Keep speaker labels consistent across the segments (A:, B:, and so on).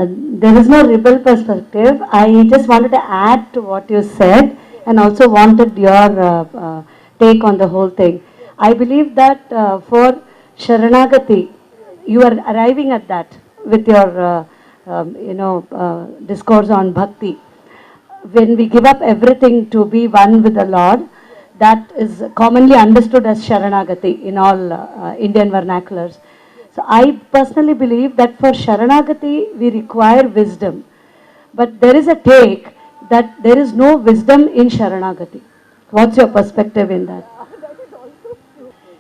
A: there is no rebel perspective. I just wanted to add to what you said and also wanted your take on the whole thing. I believe that for Sharanagati, you are arriving at that with your, discourse on bhakti. When we give up everything to be one with the Lord, that is commonly understood as Sharanagati in all Indian vernaculars. So I personally believe that for Sharanagati we require wisdom. But there is a take that there is no wisdom in Sharanagati. What's your perspective in that?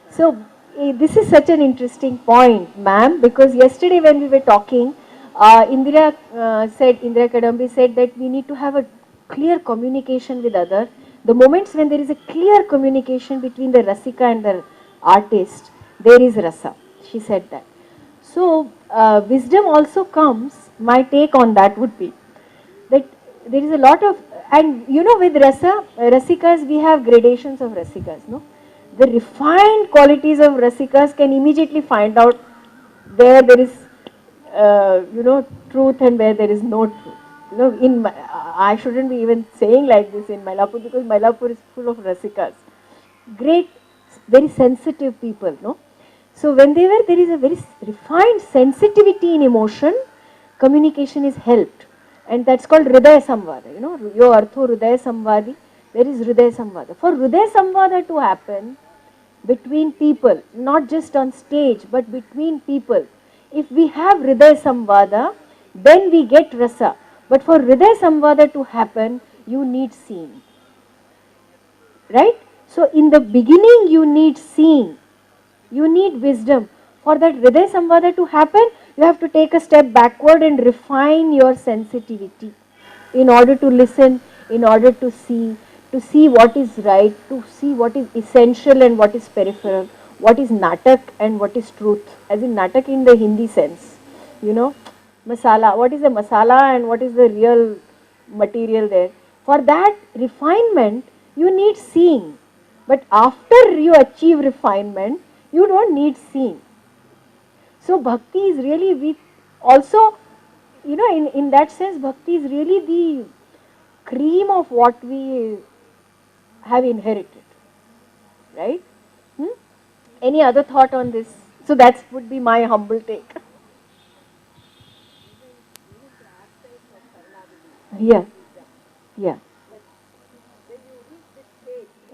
B: So this is such an interesting point, ma'am, because yesterday when we were talking, Indira Kadambi said that we need to have a clear communication with other. The moments when there is a clear communication between the Rasika and the artist, there is Rasa. She said that. So wisdom also comes, my take on that would be that there is a lot of, and you know, with Rasikas, we have gradations of Rasikas, no? The refined qualities of Rasikas can immediately find out where there is, truth and where there is no truth. You know, I shouldn't be even saying like this in Mylapore, because Mylapore is full of Rasikas. Great, very sensitive people, no? So when there is a very refined sensitivity in emotion, communication is helped. And that's called Hridaya Samvada, you know, Yo Artho Hridaya Samvadi, there is Hridaya Samvada. For Hridaya Samvada to happen between people, not just on stage, but between people, if we have Hridaya Samvada, then we get Rasa. But for Hridaya Samvada to happen, you need seeing. Right? So in the beginning, you need seeing. You need wisdom. For that Hridaya Samvada to happen, you have to take a step backward and refine your sensitivity in order to listen, in order to see what is right, to see what is essential and what is peripheral, what is natak and what is truth, as in natak in the Hindi sense, you know, masala, what is the masala and what is the real material there. For that refinement, you need seeing, but after you achieve refinement, you don't need seeing. So bhakti is really, we also, you know, in that sense, bhakti is really the cream of what we have inherited, right? Any other thought on this? So that would be my humble take. Yeah, yeah,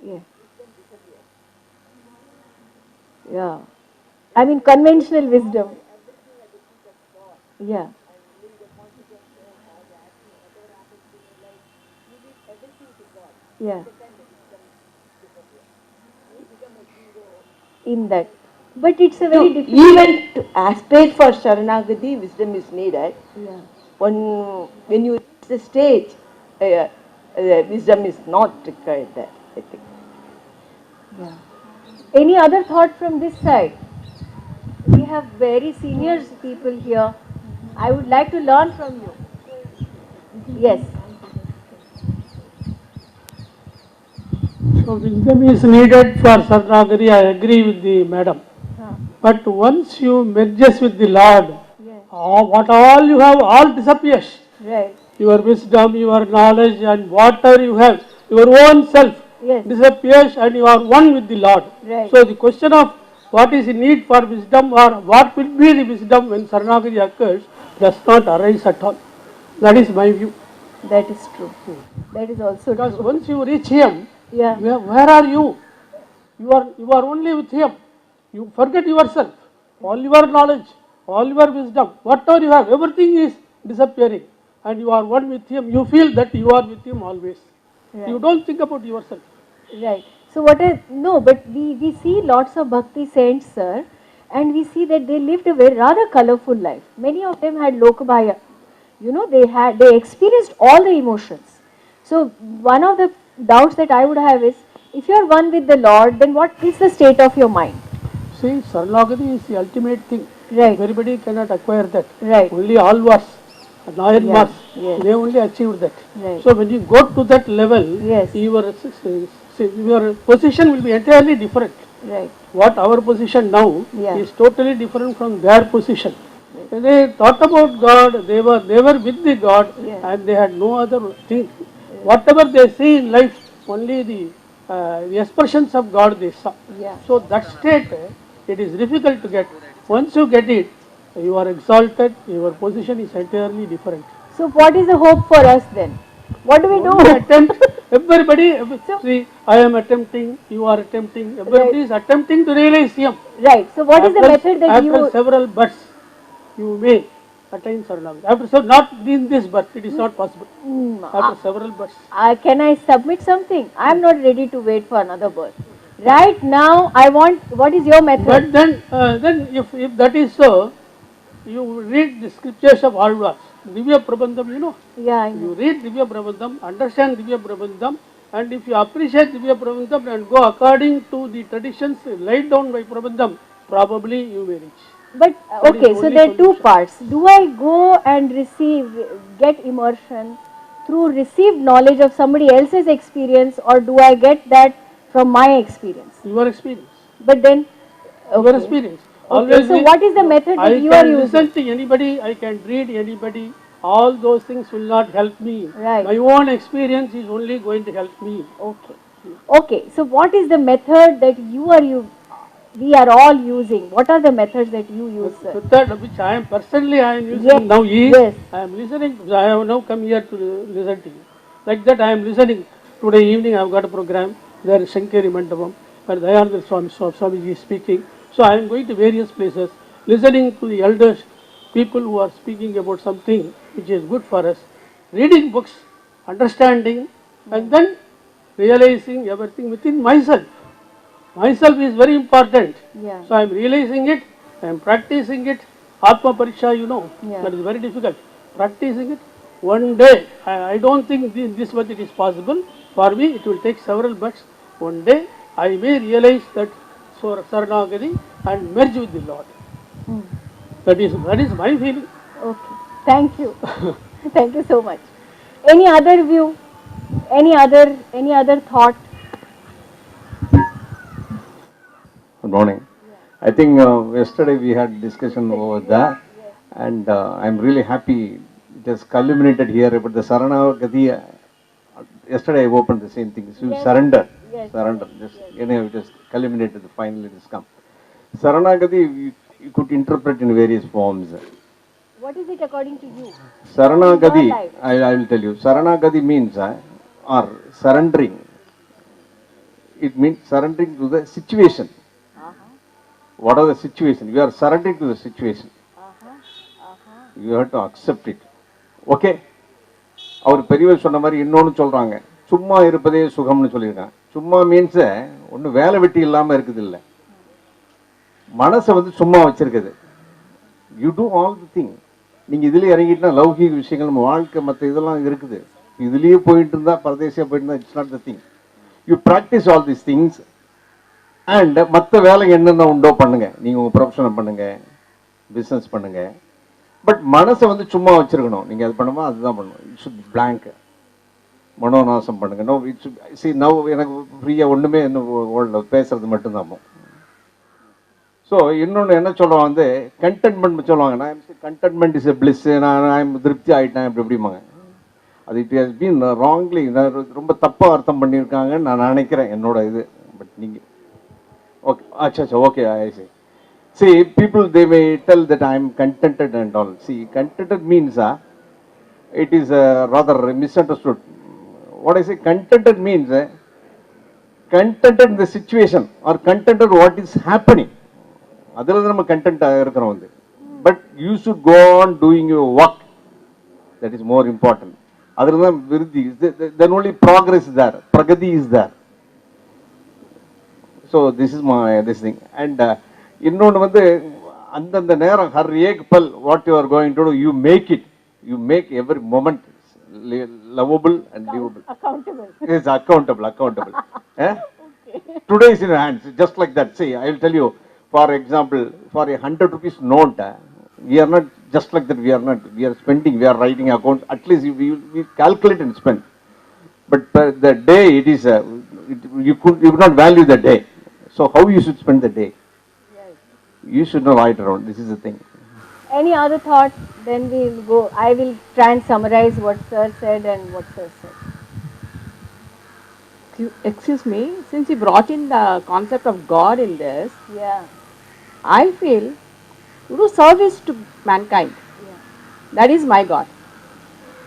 B: yeah, yeah. I mean conventional wisdom. Yeah. Yeah. In that. But it's a very difficult.
C: Even to aspirate for Sharanagati, wisdom is needed.
B: Yeah.
C: When you reach the stage, wisdom is not required there, I think.
B: Yeah. Any other thought from this side? We have very senior people here. I would like to learn from you. Yes.
D: So wisdom is needed for Sharanagati, I agree with the madam. But once you merges with the Lord, what all you have, all disappears.
B: Right.
D: Your wisdom, your knowledge and whatever you have, your own self disappears and you are one with the Lord.
B: Right.
D: So the question of what is the need for wisdom or what will be the wisdom when Sharanagati occurs does not arise at all. That is my view.
B: That is true. That is also
D: because
B: true.
D: once you reach Him,
B: yeah.
D: Where are you? You are only with Him. You forget yourself. All your knowledge, all your wisdom, whatever you have, everything is disappearing. And you are one with Him. You feel that you are with Him always. Right. You don't think about yourself.
B: Right. So but we see lots of bhakti saints, sir, and we see that they lived a very rather colorful life. Many of them had lokabhaya. You know, they experienced all the emotions. So one of the doubts that I would have is, if you are one with the Lord, then what is the state of your mind?
D: See, Sharanagati is the ultimate thing.
B: Right.
D: Everybody cannot acquire that.
B: Right.
D: Only Alvars, Nayarmars, they only achieved that.
B: Right.
D: So when you go to that level, your position will be entirely different.
B: Right.
D: What our position now is totally different from their position. When they thought about God, they were with the God and they had no other thing. Whatever they see in life, only the expressions of God they saw.
B: Yeah.
D: So that state, it is difficult to get. Once you get it, you are exalted, your position is entirely different.
B: So what is the hope for us then? What do we do?
D: Attempt, everybody, see, I am attempting, you are attempting, everybody is attempting to realize Him.
B: Right. So what is the method that
D: After
B: you...
D: several births, you may attain Saranagati. After, so not in this birth, it is not possible. After several births.
B: Can I submit something? I am not ready to wait for another birth. Right now, I want... What is your method?
D: But then if that is so, you read the scriptures of Alvars, Divya Prabandham, you know.
B: Yeah, I know.
D: You read Divya Prabandham, understand Divya Prabandham, and if you appreciate Divya Prabandham and go according to the traditions laid down by Prabandham, probably you may reach.
B: But
D: That is
B: okay, so
D: only
B: there are two
D: solution.
B: parts. Do I go and get immersion through received knowledge of somebody else's experience, or do I get that from my experience?
D: Your experience.
B: But then,
D: Your experience.
B: okay, so what is the method that you are
D: I can
B: using?
D: listen to anybody, I can read anybody, all those things will not help me.
B: Right.
D: My own experience is only going to help me.
B: Okay. Okay, so what is the method that we are all using? What are the methods that you use, sir?
D: Method which I am personally I am using
B: Yes,
D: now is,
B: yes.
D: I am listening, I have now come here to listen to you. Like that I am listening. Today evening I have got a program, there is Shankari Mandapam, where Dayananda Swamiji is speaking. So I am going to various places, listening to the elders, people who are speaking about something which is good for us, reading books, understanding, and then realizing everything within myself. Myself is very important.
B: Yeah.
D: So I am realizing it, I am practicing it. Atma Pariksha, you know,
B: Yeah.
D: that is very difficult. Practicing it. One day, I don't think this much it is possible. For me, it will take several months. One day, I may realize that Saranagati and merge with the Lord. That is my feeling.
B: Okay. Thank you. Thank you so much. Any other view? Any other thought?
E: Good morning. I think yesterday we had discussion over that, and I'm really happy it has culminated here. But the Saranagati, yesterday I opened the same thing. So surrender, surrender. Just anyhow, it has culminated. Finally, it has come. Saranagati you could interpret in various forms.
B: What is it according to you?
E: Saranagati,
B: In your life.
E: I will tell you. Saranagati means or surrendering. It means surrendering to the situation. What are the situation? You are surrendering to the situation. You have to accept it. Okay? அவர் பெரியவர் சொன்ன மாதிரி இன்னொன்று சொல்றாங்க, சும்மா இருப்பதே சுகம்னு சொல்லியிருக்காங்க. சும்மா means ஒன்றும் வேலை வெட்டி இல்லாமல் இருக்குது இல்லை, மனசை வந்து சும்மா வச்சிருக்குது. You do all the thing. நீங்கள் இதுலேயே இறங்கிட்டுனா லௌகிக விஷயங்கள் நம்ம வாழ்க்கை மற்ற இதெல்லாம் இருக்குது. இதுலேயே போயிட்டு இருந்தால் பரதேசியாக போயிட்டு இருந்தால் it's not the thing. You practice all these things and மற்ற வேலை என்னென்ன உண்டோ பண்ணுங்க. நீங்கள் உங்கள் ப்ரொஃபஷனை பண்ணுங்க, பிஸ்னஸ் பண்ணுங்க. பட் மனசை வந்து சும்மா வச்சிருக்கணும். நீங்கள் அது பண்ணும்போது அதுதான் பண்ணணும். It should blank. மனோநாசம் பண்ணுங்க. நோ இட்ஸ் சி நவ் எனக்கு ஃப்ரீயாக ஒன்றுமே இன்னும் பேசுறது மட்டும்தான். ஸோ இன்னொன்று என்ன சொல்லுவாங்க வந்து கண்டென்ட்மெண்ட் சொல்லுவாங்க. நான் கண்டென்ட்மெண்ட் இஸ் எ பிளிஸ், நான் திருப்தி ஆகிட்டேன் இப்படி எப்படிமாங்க. அது இட் ஹஸ் பீன் ராங்லி ரொம்ப தப்பாக அர்த்தம் பண்ணியிருக்காங்கன்னு நான் நினைக்கிறேன் என்னோட இது. பட் நீங்கள் ஓகே அச்சா okay I C. See, people they may tell that I am contented and all. See, contented means it is rather misunderstood. What I say, contented means contented in the situation or contented what is happening. அதில் தான் நம்ம கண்டென்ட்டாக இருக்கிறோம் வந்து. But you should go on doing your work. That is more important. அதில் தான் விருத்தி. Then only progress is there, பிரகதி is there. So this is my this thing. And இன்னொன்று வந்து அந்தந்த நேரம் ஹர் ஏக் பல் what you are going to do you make it. You make every moment lovable and livable.
B: Accountable.
E: Yes, accountable. Today is in your hands, just like that. See, I will tell you, for example, for a 100 rupees note, we are not just like that. We are spending, we are writing account. At least we calculate and spend. But the day it is, you could not value the day. So how you should spend the day? You should know right around. This is the thing.
B: Any other thought? Then we'll go. I will try and summarize what sir said and what sir said.
C: Excuse me, since you brought in the concept of God in this,
B: Yeah.
C: I feel to do service to mankind.
B: Yeah.
C: That is my God.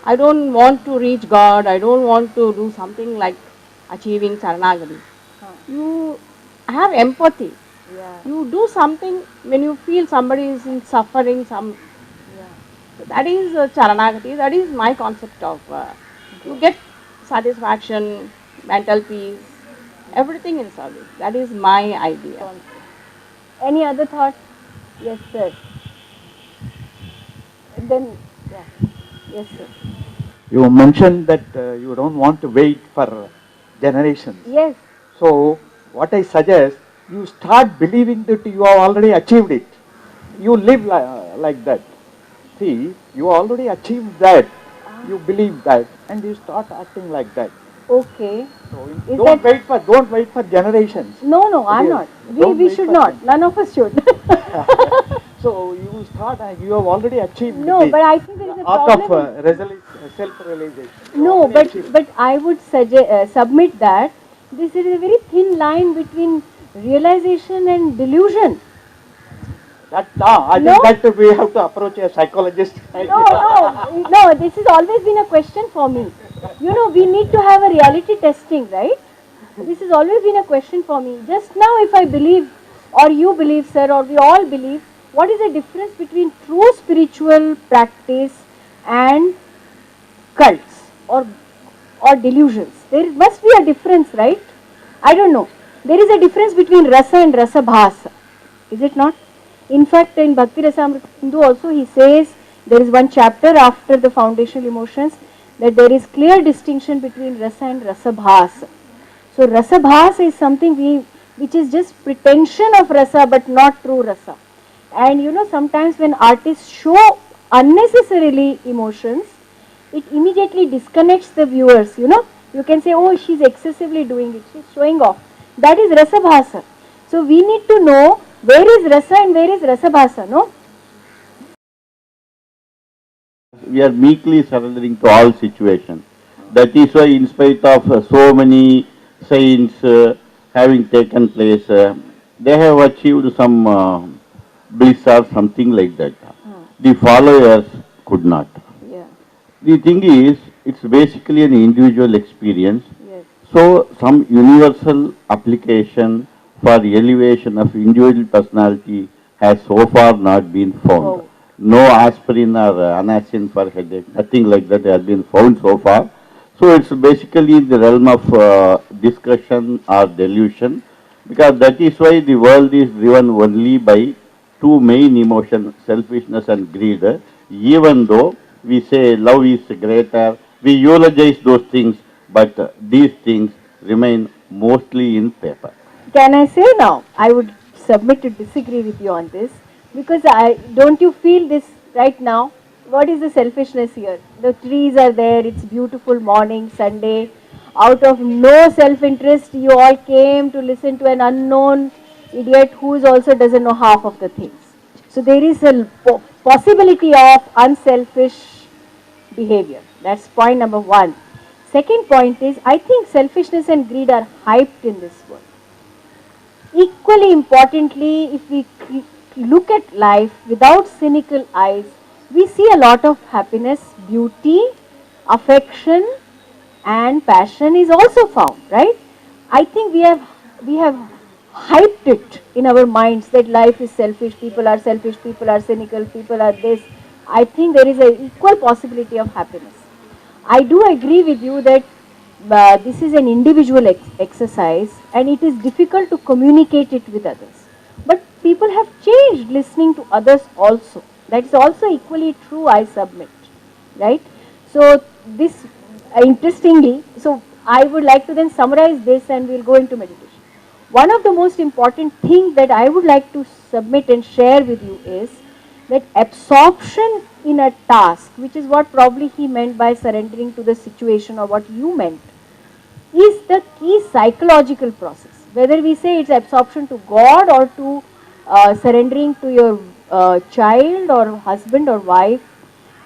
C: I don't want to reach God. I don't want to do something like achieving Saranagati. You have empathy.
B: Yeah.
C: You do something when you feel somebody is in suffering. That is Charanagati. That is my concept of. You get satisfaction, mental peace, everything in service. That is my idea.
B: Any other thought? Yes, sir. Then, yeah. Yes, sir.
F: You mentioned that you don't want to wait for generations.
B: Yes.
F: So, what I suggest, you start believing that you have already achieved it. You live like that. See, you already achieved that. You believe that, and you start acting like that.
B: Okay.
F: So,
B: Is
F: don't wait for generations.
B: No, I'm
F: Yes.
B: not.
F: Don't
B: We
F: wait
B: should
F: for
B: not.
F: them.
B: None of us should.
F: So you start. You have already achieved.
B: No,
F: the
B: but I think there is a
F: art
B: problem.
F: of self-realization. You
B: No,
F: already achieved.
B: but I would submit that this is a very thin line between realization and delusion.
F: I
B: No?
F: think that we have to approach a psychologist.
B: No, this has always been a question for me. You know, we need to have a reality testing, right? This has always been a question for me. Just now, if I believe, or you believe, sir, or we all believe, what is the difference between true spiritual practice and cults or delusions? There must be a difference, right? I don't know. There is a difference between rasa and rasa bhasa. Is it not? In fact, in Bhakti Rasamrita Sindhu also he says, there is one chapter after the foundational emotions, that there is clear distinction between rasa and rasa bhasa. So rasa bhasa is something which is just pretension of rasa but not true rasa. And you know, sometimes when artists show unnecessarily emotions, it immediately disconnects the viewers, you know. You can say, oh, she's excessively doing it, she's showing off. That is rasa bhasa. So we need to know where is rasa and where is rasa bhasa, no?
G: We are meekly surrendering to all situations. That is why, in spite of so many saints having taken place, they have achieved some bliss or something like that. The followers could not.
B: Yeah.
G: The thing is, it's basically an individual experience.
B: Yes.
G: So, some universal application for elevation of individual personality has so far not been found.
B: Oh.
G: No aspirin or anacin for headache, nothing like that has been found so far. So, it's basically in the realm of discussion or delusion, because that is why the world is driven only by two main emotions, selfishness and greed. Even though we say love is greater, we eulogize those things, but these things remain mostly in paper.
B: Can I say now? I would submit to disagree with you on this, because don't you feel this right now? What is the selfishness here? The trees are there, it's beautiful morning, Sunday. Out of no self-interest, you all came to listen to an unknown idiot who also doesn't know half of the things. So there is a possibility of unselfish behavior. That's point number one. Second point is, I think selfishness and greed are hyped in this world. Equally importantly, if we look at life without cynical eyes, we see a lot of happiness, beauty, affection and passion is also found, right? I think we have hyped it in our minds that life is selfish, people are cynical, people are this. I think there is an equal possibility of happiness. I do agree with you that this is an individual exercise and it is difficult to communicate it with others. But people have changed listening to others also. That is also equally true, I submit, right? So this, interestingly, so I would like to then summarize this and we'll go into meditation. One of the most important things that I would like to submit and share with you is that absorption in a task, which is what probably he meant by surrendering to the situation or what you meant, is the key psychological process. Whether we say it's absorption to God or to surrendering to your child or husband or wife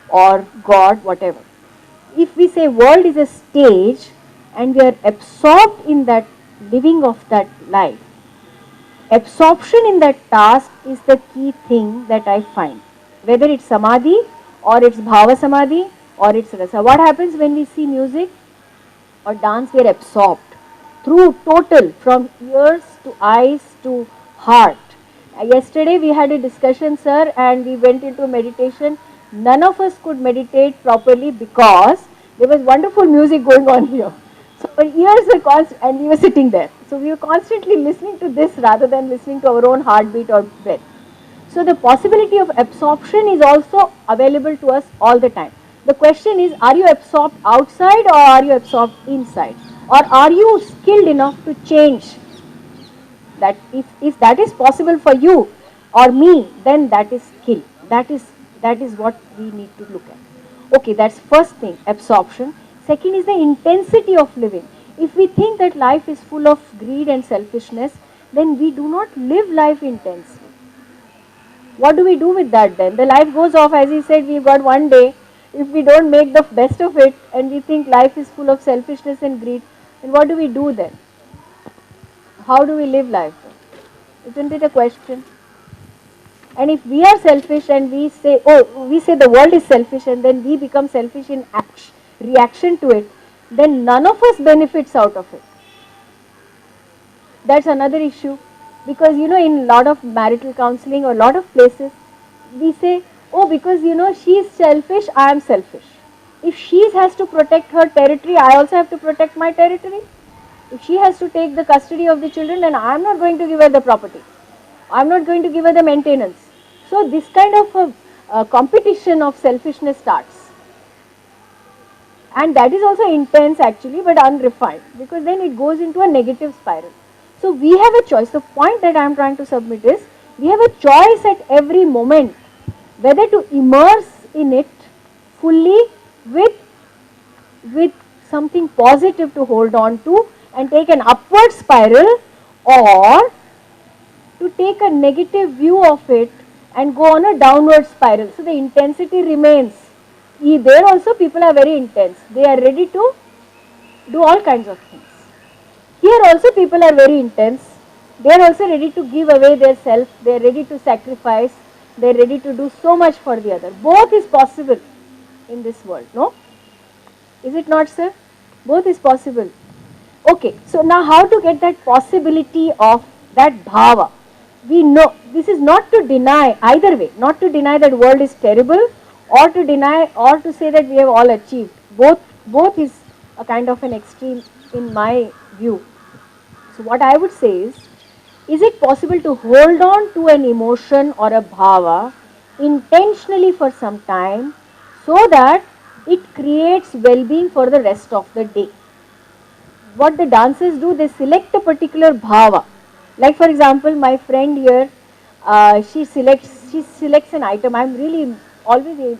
B: or God, whatever. If we say world is a stage and we are absorbed in that living of that life, absorption in that task is the key thing that I find. Whether it's samadhi or it's bhava samadhi or it's rasa. What happens when we see music or dance? We are absorbed through total, from ears to eyes to heart. Yesterday we had a discussion, sir, and we went into meditation. None of us could meditate properly because there was wonderful music going on here. So our ears were constant, and we were sitting there. So we were constantly listening to this rather than listening to our own heartbeat or breath. So the possibility of absorption is also available to us all the time. The question is, are you absorbed outside or are you absorbed inside? Or are you skilled enough to change that? If that is possible for you or me, then that is skill. That is what we need to look at. Okay, that's first thing, absorption. Second is the intensity of living. If we think that life is full of greed and selfishness, then we do not live life intensely. What do we do with that then? The life goes off, as he said, we've got one day. If we don't make the best of it and we think life is full of selfishness and greed, then what do we do then? How do we live life? Isn't it a question? And if we are selfish and we say the world is selfish, and then we become selfish in reaction to it, then none of us benefits out of it. That's another issue. Because in a lot of marital counseling or a lot of places, we say, oh, because she is selfish, I am selfish. If she has to protect her territory, I also have to protect my territory. If she has to take the custody of the children, then I am not going to give her the property. I am not going to give her the maintenance. So this kind of a competition of selfishness starts. And that is also intense actually, but unrefined, because then it goes into a negative spiral. So we have a choice. The point that I am trying to submit is, we have a choice at every moment whether to immerse in it fully with something positive to hold on to and take an upward spiral, or to take a negative view of it and go on a downward spiral. So the intensity remains. There also people are very intense. They are ready to do all kinds of things. Here also people are very intense. They are also ready to give away their self. They are ready to sacrifice. They are ready to do so much for the other. Both is possible in this world, no? Is it not, sir? Both is possible. Okay, so now how to get that possibility of that bhava? We know this is not to deny either way, not to deny that world is terrible, or to deny or to say that we have all achieved. Both is a kind of an extreme in my view. So what I would say is it possible to hold on to an emotion or a bhava intentionally for some time so that it creates well-being for the rest of the day? What the dancers do, they select a particular bhava. Like for example, my friend here, she selects an item. I'm really always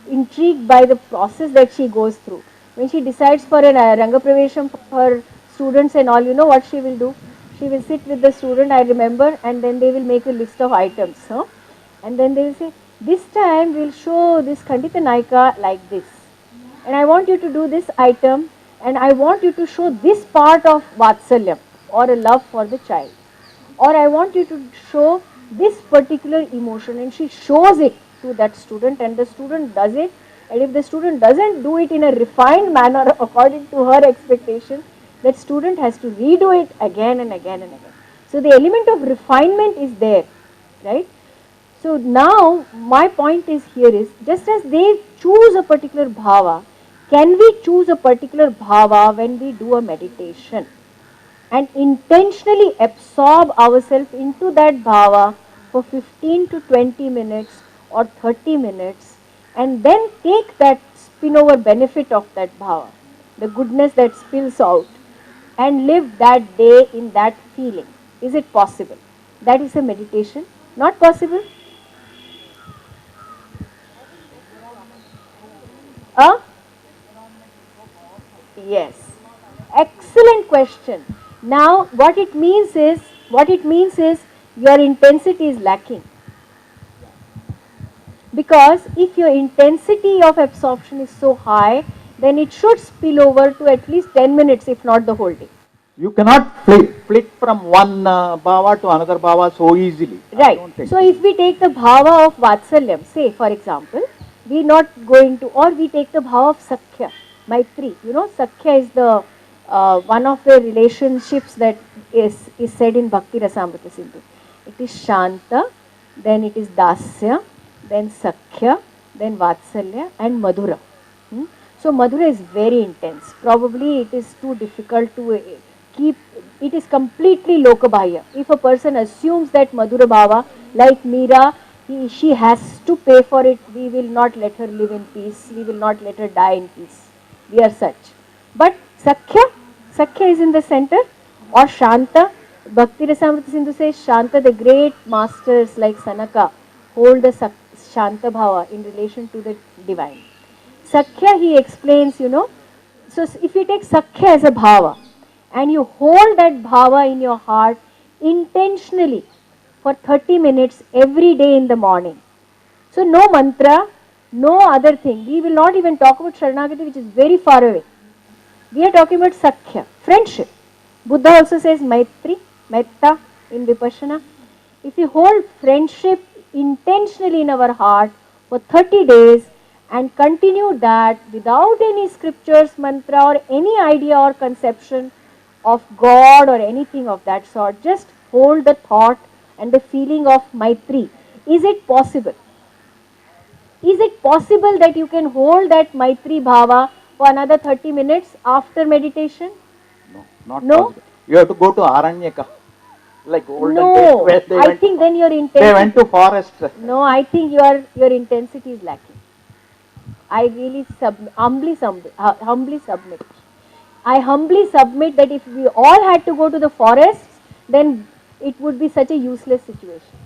B: intrigued by the process that she goes through. When she decides for a Ranga Pravesham for her students and all, what she will do? She will sit with the student, I remember, and then they will make a list of items. And then they will say, this time we will show this Khandita Naika like this. And I want you to do this item, and I want you to show this part of Vatsalyam, or a love for the child. Or I want you to show this particular emotion, and she shows it to that student, and the student does it. And if the student doesn't do it in a refined manner according to her expectation, that student has to redo it again and again and again. So the element of refinement is there, right? So now my point is here is, just as they choose a particular bhava, can we choose a particular bhava when we do a meditation and intentionally absorb ourselves into that bhava for 15 to 20 minutes or 30 minutes, and then take that spillover benefit of that bhava, the goodness that spills out, and live that day in that feeling? Is it possible? That is a meditation. Not possible? Yes. Excellent question. Now what it means is your intensity is lacking. because if your intensity of absorption is so high, then it should spill over to at least 10 minutes, if not the whole day.
F: You cannot flit from one bhava to another bhava so easily. I
B: Right.
F: don't think.
B: So if we take the bhava of Vatsalyam, say for example, we not going to, or we take the bhava of Sakhya, Maitri. You know, Sakhya is the one of the relationships that is said in Bhakti Rasamrita Sindhu. It is Shanta, then it is Dasya, then Sakhya, then Vatsalya and Madhura. So Madhura is very intense. Probably it is too difficult to keep, it is completely lokabhaya. If a person assumes that Madhura Bhava, like Meera, she has to pay for it, we will not let her live in peace, we will not let her die in peace. We are such. But Sakhya is in the center, or Shanta. Bhakti Rasamrita Sindhu says Shanta, the great masters like Sanaka, hold the Shanta Bhava in relation to the divine. Sakhya, he explains, you know, so if you take Sakhya as a Bhava, and you hold that Bhava in your heart intentionally for 30 minutes every day in the morning. So no mantra, no other thing. We will not even talk about Sharanagati, which is very far away. We are talking about Sakhya, friendship. Buddha also says Maitri, Metta in Vipassana. If we hold friendship intentionally in our heart for 30 days and continue that without any scriptures, mantra or any idea or conception of God or anything of that sort, just hold the thought and the feeling of Maitri. Is it possible? Is it possible that you can hold that Maitri Bhava for another 30 minutes after meditation?
F: No, not
B: No?
F: possible. You have to go to Aranyaka, like olden days
B: No,
F: where they
B: I
F: went.
B: think then your
F: They
B: intensity.
F: went to forest.
B: No, I think your intensity is lacking. I really humbly submit. I humbly submit that if we all had to go to the forests, then it would be such a useless situation.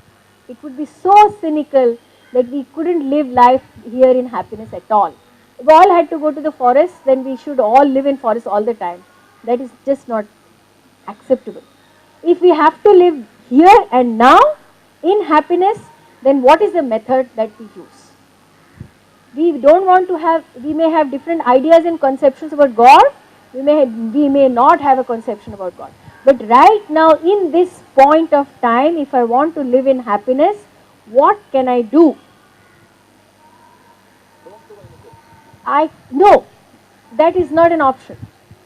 B: It would be so cynical that we couldn't live life here in happiness at all. If we all had to go to the forest, then we should all live in forest all the time. That is just not acceptable. If we have to live here and now in happiness, then what is the method that we use? We don't want to have, we may have different ideas and conceptions about God, we may not have a conception about God. But right now in this point of time, if I want to live in happiness, what can I do? No, that is not an option.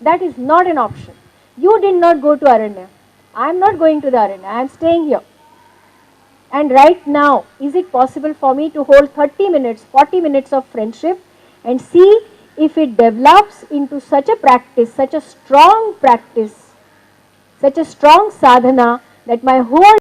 B: That is not an option. You did not go to Aranya. I am not going to the Aranya. I am staying here. And right now, is it possible for me to hold 30 minutes, 40 minutes of friendship and see if it develops into such a practice, such a strong practice, such a strong sadhana that my whole